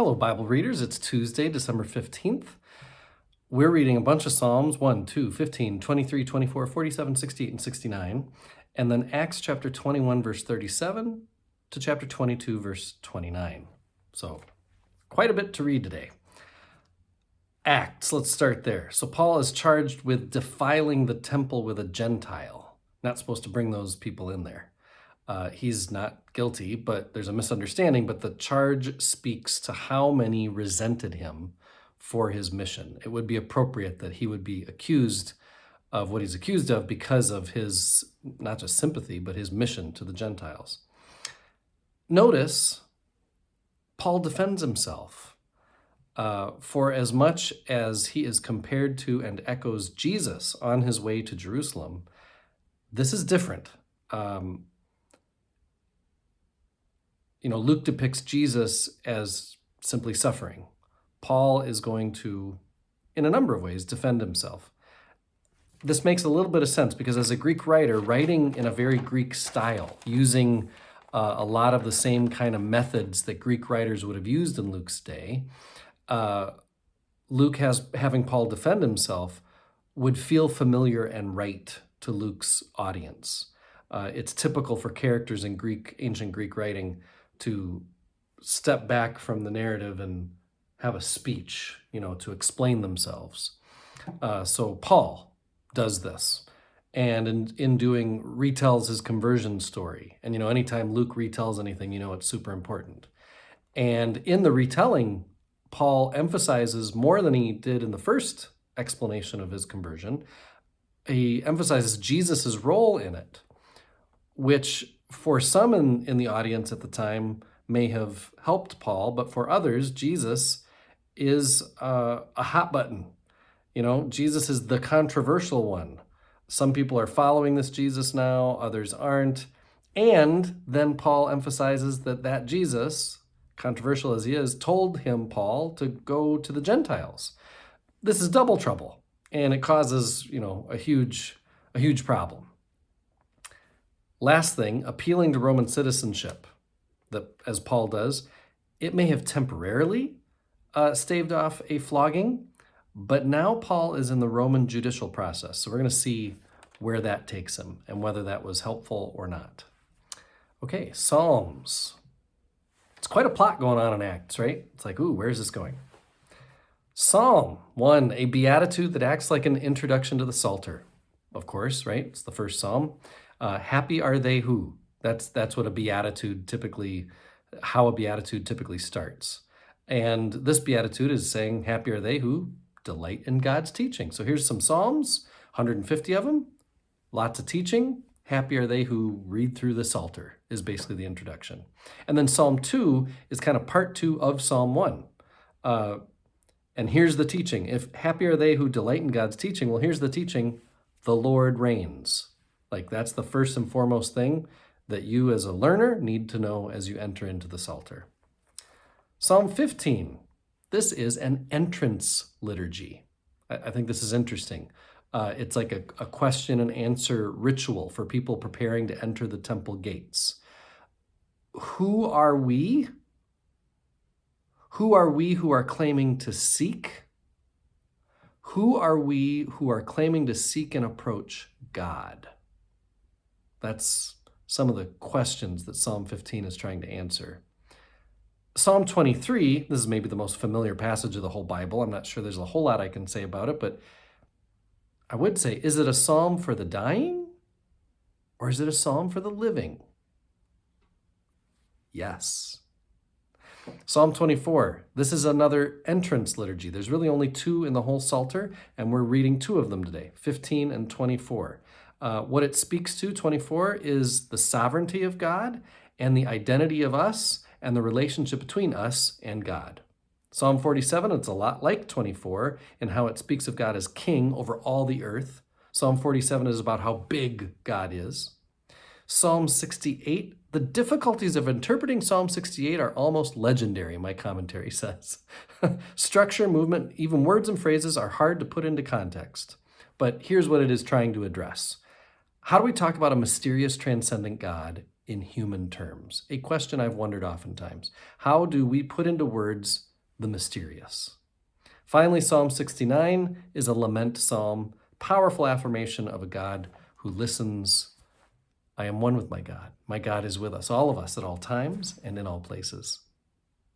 Hello, Bible readers. It's Tuesday, December 15th. We're reading a bunch of Psalms 1, 2, 15, 23, 24, 47, 68, and 69, and then Acts chapter 21, verse 37 to chapter 22, verse 29. So, quite a bit to read today. Acts, let's start there. So, Paul is charged with defiling the temple with a Gentile. Not supposed to bring those people in there. He's not guilty, but there's a misunderstanding, but the charge speaks to how many resented him for his mission. It would be appropriate that he would be accused of what he's accused of because of his, not just sympathy, but his mission to the Gentiles. Notice, Paul defends himself. For as much as he is compared to and echoes Jesus on his way to Jerusalem, this is different. Luke depicts Jesus as simply suffering. Paul is going to, in a number of ways, defend himself. This makes a little bit of sense because as a Greek writer, writing in a very Greek style, using a lot of the same kind of methods that Greek writers would have used in Luke's day, Luke having Paul defend himself would feel familiar and right to Luke's audience. It's typical for characters in ancient Greek writing to step back from the narrative and have a speech, to explain themselves. So Paul does this, and in doing, retells his conversion story. And, anytime Luke retells anything, it's super important. And in the retelling, Paul emphasizes more than he did in the first explanation of his conversion. He emphasizes Jesus's role in it, which for some in the audience at the time may have helped Paul, but for others, Jesus is a hot button. Jesus is the controversial one. Some people are following this Jesus now, others aren't. And then Paul emphasizes that Jesus, controversial as he is, told him, Paul, to go to the Gentiles. This is double trouble, and it causes, a huge problem. Last thing, appealing to Roman citizenship, that as Paul does, it may have temporarily staved off a flogging, but now Paul is in the Roman judicial process. So we're going to see where that takes him and whether that was helpful or not. Okay, Psalms. It's quite a plot going on in Acts, right? It's like, ooh, where's this going? Psalm 1, a beatitude that acts like an introduction to the Psalter. Of course, right? It's the first psalm. Happy are they who? That's what how a beatitude typically starts. And this beatitude is saying, happy are they who delight in God's teaching. So here's some Psalms, 150 of them, lots of teaching. Happy are they who read through the Psalter is basically the introduction. And then Psalm 2 is kind of part 2 of Psalm 1. And here's the teaching. If happy are they who delight in God's teaching, well, here's the teaching. The Lord reigns. Like that's the first and foremost thing that you as a learner need to know as you enter into the Psalter. Psalm 15. This is an entrance liturgy. I think this is interesting. It's like a question and answer ritual for people preparing to enter the temple gates. Who are we? Who are we who are claiming to seek? Who are we who are claiming to seek and approach God? That's some of the questions that Psalm 15 is trying to answer. Psalm 23, this is maybe the most familiar passage of the whole Bible. I'm not sure there's a whole lot I can say about it, but I would say, is it a psalm for the dying or is it a psalm for the living? Yes. Psalm 24, this is another entrance liturgy. There's really only 2 in the whole Psalter, and we're reading 2 of them today, 15 and 24. What it speaks to, 24, is the sovereignty of God and the identity of us and the relationship between us and God. Psalm 47, it's a lot like 24 in how it speaks of God as king over all the earth. Psalm 47 is about how big God is. Psalm 68, the difficulties of interpreting Psalm 68 are almost legendary, my commentary says. Structure, movement, even words and phrases are hard to put into context. But here's what it is trying to address. How do we talk about a mysterious, transcendent God in human terms? A question I've wondered oftentimes. How do we put into words the mysterious. Finally, Psalm 69 is a lament psalm, powerful affirmation of a God who listens. I am one with my God. My God is with us, all of us, at all times and in all places.